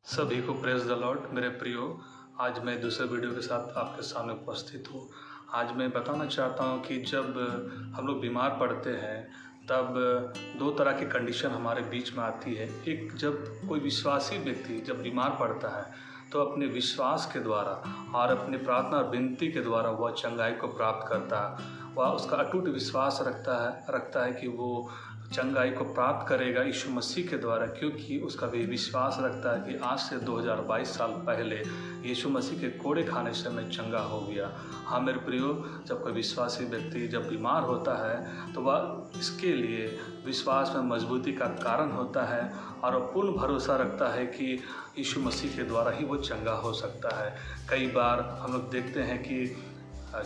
सभी को praise the Lord. मेरे प्रियो, आज मैं दूसरे वीडियो के साथ आपके सामने उपस्थित हूँ। आज मैं बताना चाहता हूँ कि जब हम लोग बीमार पड़ते हैं तब दो तरह की कंडीशन हमारे बीच में आती है। एक, जब कोई विश्वासी व्यक्ति जब बीमार पड़ता है तो अपने विश्वास के द्वारा और अपनी प्रार्थना और विनती के द्वारा वह चंगाई को प्राप्त करता है। वह उसका अटूट विश्वास रखता है कि वो चंगाई को प्राप्त करेगा यीशु मसीह के द्वारा, क्योंकि उसका भी विश्वास रखता है कि आज से 2022 साल पहले यीशु मसीह के कोड़े खाने से मैं चंगा हो गया। हाँ मेरे प्रियो, जब कोई विश्वासी व्यक्ति जब बीमार होता है तो वह इसके लिए विश्वास में मजबूती का कारण होता है और वह पूर्ण भरोसा रखता है कि यीशु मसीह के द्वारा ही वो चंगा हो सकता है। कई बार हम लोग देखते हैं कि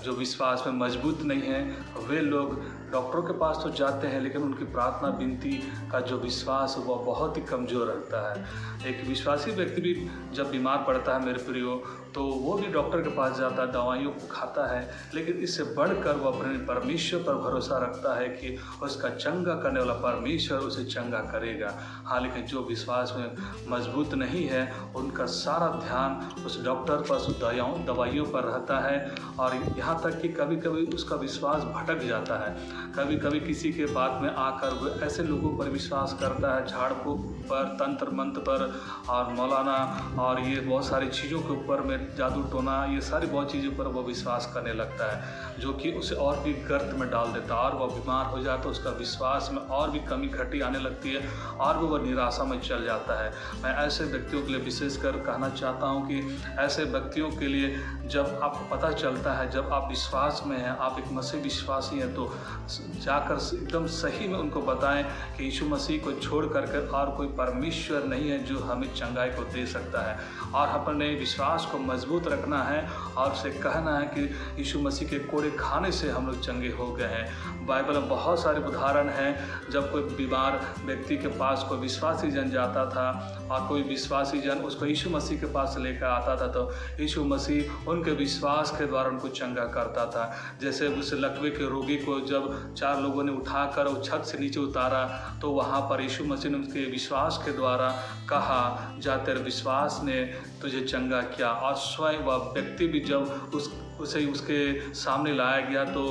जो विश्वास में मजबूत नहीं है वे लोग डॉक्टरों के पास तो जाते हैं, लेकिन उनकी प्रार्थना विनती का जो विश्वास है वह बहुत ही कमज़ोर रहता है। एक विश्वासी व्यक्ति भी जब बीमार पड़ता है मेरे प्रियो, तो वो भी डॉक्टर के पास जाता है, दवाइयों को खाता है, लेकिन इससे बढ़कर वो अपने परमेश्वर पर भरोसा रखता है कि उसका चंगा करने वाला परमेश्वर उसे चंगा करेगा। हाँ, लेकिन जो विश्वास में मजबूत नहीं है उनका सारा ध्यान उस डॉक्टर पर, उस दवाइयों पर रहता है, और यहाँ तक कि कभी कभी उसका विश्वास भटक जाता है। कभी कभी किसी के बात में आकर वो ऐसे लोगों पर विश्वास करता है, झाड़ फूक पर, तंत्र मंत्र पर और मौलाना और ये बहुत सारी चीज़ों के ऊपर में, जादू टोना, ये सारी बहुत चीज़ों पर वो विश्वास करने लगता है, जो कि उसे और भी गर्त में डाल देता है। और वह बीमार हो जाता है तो उसका विश्वास में और भी कमी घटी आने लगती है और वह निराशा में चल जाता है। मैं ऐसे व्यक्तियों के लिए विशेषकर कहना चाहता हूँ कि ऐसे व्यक्तियों के लिए जब आपको पता चलता है, जब आप विश्वास में हैं, आप एक मसीह विश्वासी हैं, तो जाकर एकदम सही में उनको बताएं कि यीशु मसीह को छोड़ करके और कोई परमेश्वर नहीं है जो हमें चंगाई को दे सकता है। और अपने विश्वास को मजबूत रखना है और उसे कहना है कि यीशु मसीह के कोड़े खाने से हम लोग चंगे हो गए हैं। बाइबल में बहुत सारे उदाहरण हैं जब कोई बीमार व्यक्ति के पास कोई विश्वासी जन जाता था और कोई विश्वासी जन उसको यीशु मसीह के पास लेकर आता था, तो यीशु मसीह उनके विश्वास के द्वारा उनको चंगा करता था। जैसे उस लकवे के रोगी को जब 4 लोगों ने उठाकर वो छत से नीचे उतारा, तो वहाँ पर यीशु मसीह ने उनके विश्वास के द्वारा कहा, जा तेरे विश्वास ने तुझे चंगा किया। और स्वयं वह व्यक्ति भी जब उसे उसके सामने लाया गया तो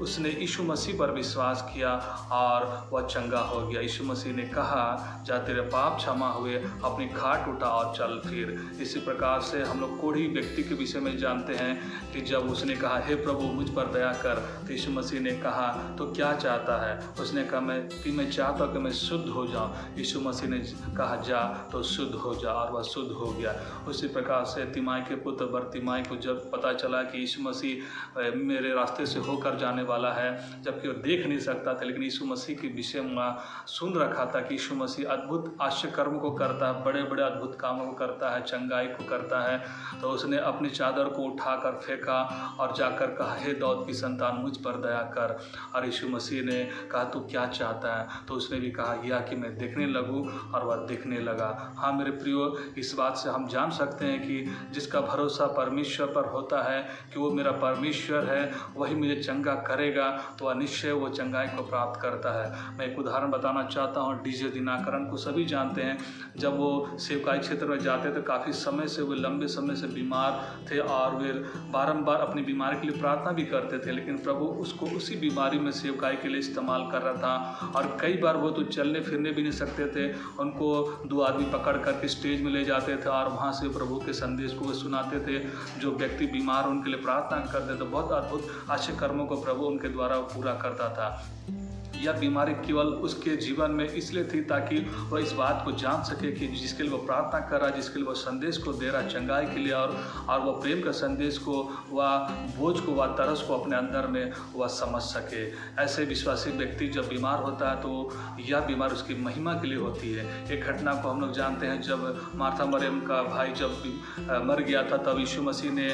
उसने यीशु मसीह पर विश्वास किया और वह चंगा हो गया। यीशु मसीह ने कहा, जा तेरे पाप क्षमा हुए, अपनी खाट उठा और चल फिर। इसी प्रकार से हम लोग कोढ़ी व्यक्ति के विषय में जानते हैं कि जब उसने कहा, हे प्रभु मुझ पर दया कर, तो यीशु मसीह ने कहा, तो क्या चाहता है? उसने कहा, मैं चाहता हूँ कि मैं शुद्ध हो जाऊँ। यीशु मसीह ने कहा, जा तो शुद्ध हो जा, और वह शुद्ध हो गया। उसी प्रकार से तिमाई के पुत्र बरतिमाई को जब पता चला कि यीशु मसीह मेरे रास्ते से होकर जाने वाला है, जबकि वो देख नहीं सकता था, लेकिन यीशु मसीह के विषय में सुन रखा था कि यीशु मसीह अद्भुत आश्चर्य कर्म को करता है, बड़े बड़े अद्भुत कामों को करता है, चंगाई को करता है, तो उसने अपनी चादर को उठाकर फेंका और जाकर कहा, हे दाऊद की संतान मुझ पर दया कर। और यीशु मसीह ने कहा, तू क्या चाहता है? तो उसने भी कहा, या कि मैं देखने लगूँ, और वह देखने लगा। हाँ मेरे प्रियो, इस बात से हम जान सकते हैं कि जिसका भरोसा परमेश्वर पर होता है कि वो मेरा परमेश्वर है, वही मुझे चंगा करेगा, तो वह निश्चय वो चंगाई को प्राप्त करता है। मैं एक उदाहरण बताना चाहता हूँ। डीजे दिनाकरण को सभी जानते हैं। जब वो सेवकाई क्षेत्र में जाते थे, काफ़ी समय से वे लंबे समय से बीमार थे और वे बारंबार अपनी बीमारी के लिए प्रार्थना भी करते थे, लेकिन प्रभु उसको उसी बीमारी में सेवकाई के लिए इस्तेमाल कर रहा था। और कई बार वो तो चलने फिरने भी नहीं सकते थे, उनको 2 आदमी पकड़ करके स्टेज में ले जाते थे और वहाँ से प्रभु के संदेश को वे सुनाते थे। जो व्यक्ति बीमार उनके लिए प्रार्थना करते थे, बहुत अद्भुत आश्चर्य कर्मों को प्रभु उनके द्वारा पूरा करता था। यह बीमारी केवल उसके जीवन में इसलिए थी ताकि वह इस बात को जान सके कि जिसके लिए वह प्रार्थना कर रहा है, जिसके लिए वह संदेश को दे रहा है चंगाई के लिए, और वह प्रेम का संदेश को, वह बोझ को, वह तरस को अपने अंदर में वह समझ सके। ऐसे विश्वासी व्यक्ति जब बीमार होता है तो यह बीमारी उसकी महिमा के लिए होती है। एक घटना को हम लोग जानते हैं, जब मार्था मरियम का भाई जब मर गया था, तब यीशु मसीह ने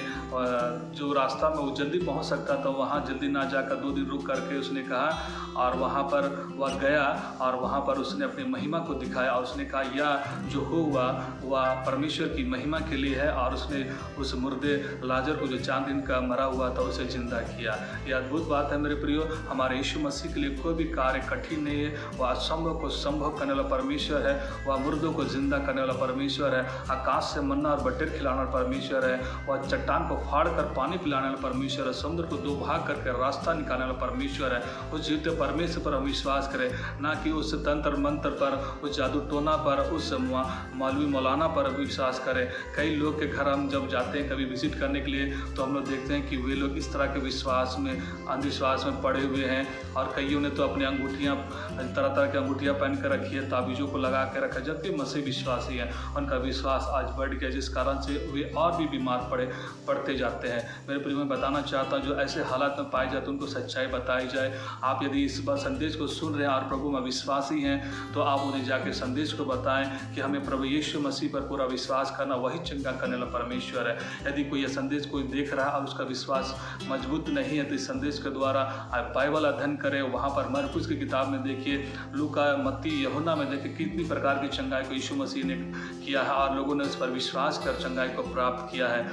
जो रास्ता में वो जल्दी पहुँच सकता था, वहाँ जल्दी ना जाकर 2 दिन रुक करके उसने कहा, और वहाँ वहाँ पर वह गया और वहाँ पर उसने अपनी महिमा को दिखाया और उसने कहा यह जो हुआ वह परमेश्वर की महिमा के लिए है, और उसने उस मुर्दे लाजर को जो 4 दिन का मरा हुआ था उसे जिंदा किया। यह अद्भुत बात है मेरे प्रियो। हमारे यीशु मसीह के लिए कोई भी कार्य कठिन नहीं है। वह असंभव को संभव करने वाला परमेश्वर है। वह मुर्दों को जिंदा करने वाला परमेश्वर है। आकाश से मन्ना और बटेर खिलाने वाला परमेश्वर है। वह चट्टान को फाड़ कर पानी पिलाने वाला परमेश्वर है। समुद्र को 2 भाग करके रास्ता निकालने वाला परमेश्वर है। उस जीवते परमेश्वर पर हम विश्वास करें, ना कि उस तंत्र मंत्र पर, उस जादू टोना पर, उस मौलवी मौलाना पर विश्वास करें। कई लोग के घर हम जब जाते हैं कभी विजिट करने के लिए, तो हम लोग देखते हैं कि वे लोग इस तरह के विश्वास में, अंधविश्वास में पड़े हुए हैं, और कईयों ने तो अपनी अंगूठियाँ, तरह तरह की अंगूठियाँ पहन कर रखी है, ताबीज़ों को लगा के रखा है, जबकि मसीह विश्वासी हैं। उनका विश्वास आज बढ़ गया, जिस कारण से वे और भी बीमार पड़ते जाते हैं। मेरे प्रिय, मैं बताना चाहता हूँ, जो ऐसे हालात में पाए जाते हैं उनको सच्चाई बताई जाए। आप यदि इस बार संदेश को सुन रहे हैं और प्रभु में विश्वासी हैं, तो आप उन्हें जाके संदेश को बताएं कि हमें प्रभु यीशु मसीह पर पूरा विश्वास करना, वही चंगा करने वाला परमेश्वर है। यदि कोई यह संदेश कोई देख रहा है और उसका विश्वास मजबूत नहीं है, तो इस संदेश के द्वारा आप बाइबल अध्ययन करें। वहाँ पर मरकुस की किताब में देखिए, लूका, मत्ती, यूहन्ना में देखिए कितनी प्रकार की चंगाई को यीशु मसीह ने किया है, और लोगों ने उस पर विश्वास कर चंगाई को प्राप्त किया है।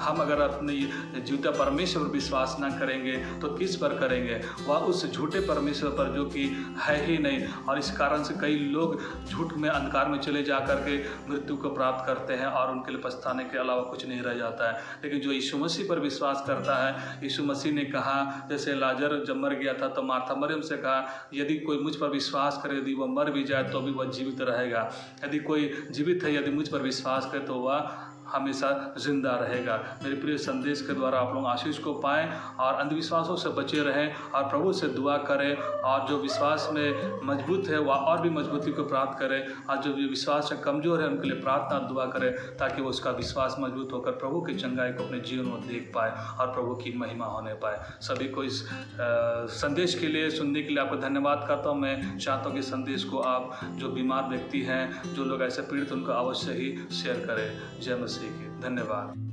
हम अगर अपने जीवित परमेश्वर पर विश्वास न करेंगे तो किस पर करेंगे? वह उस झूठे परमेश्वर पर जो कि है ही नहीं। और इस कारण से कई लोग झूठ में, अंधकार में चले जा करके मृत्यु को प्राप्त करते हैं, और उनके लिए पछताने के अलावा कुछ नहीं रह जाता है। लेकिन जो यीशु मसीह पर विश्वास करता है, यीशु मसीह ने कहा, जैसे लाजर जब मर गया था तो मार्था मरियम से कहा, यदि कोई मुझ पर विश्वास करे, यदि वह मर भी जाए तो भी वह जीवित रहेगा। यदि कोई जीवित है, यदि मुझ पर विश्वास करे तो वह हमेशा जिंदा रहेगा। मेरे प्रिय, संदेश के द्वारा आप लोग आशीष को पाएं और अंधविश्वासों से बचे रहें, और प्रभु से दुआ करें, और जो विश्वास में मजबूत है वह और भी मजबूती को प्राप्त करें, और जो विश्वास में कमज़ोर है उनके लिए प्रार्थना दुआ करें, ताकि वो उसका विश्वास मजबूत होकर प्रभु की चंगाई को अपने जीवन में देख पाए और प्रभु की महिमा होने पाए। सभी को इस संदेश के लिए, सुनने के लिए आपको धन्यवाद करता हूँ। मैं चाहता हूँ कि संदेश को आप, जो बीमार व्यक्ति हैं, जो लोग ऐसे पीड़ित, उनको अवश्य ही शेयर करें। जय मसीह की। धन्यवाद।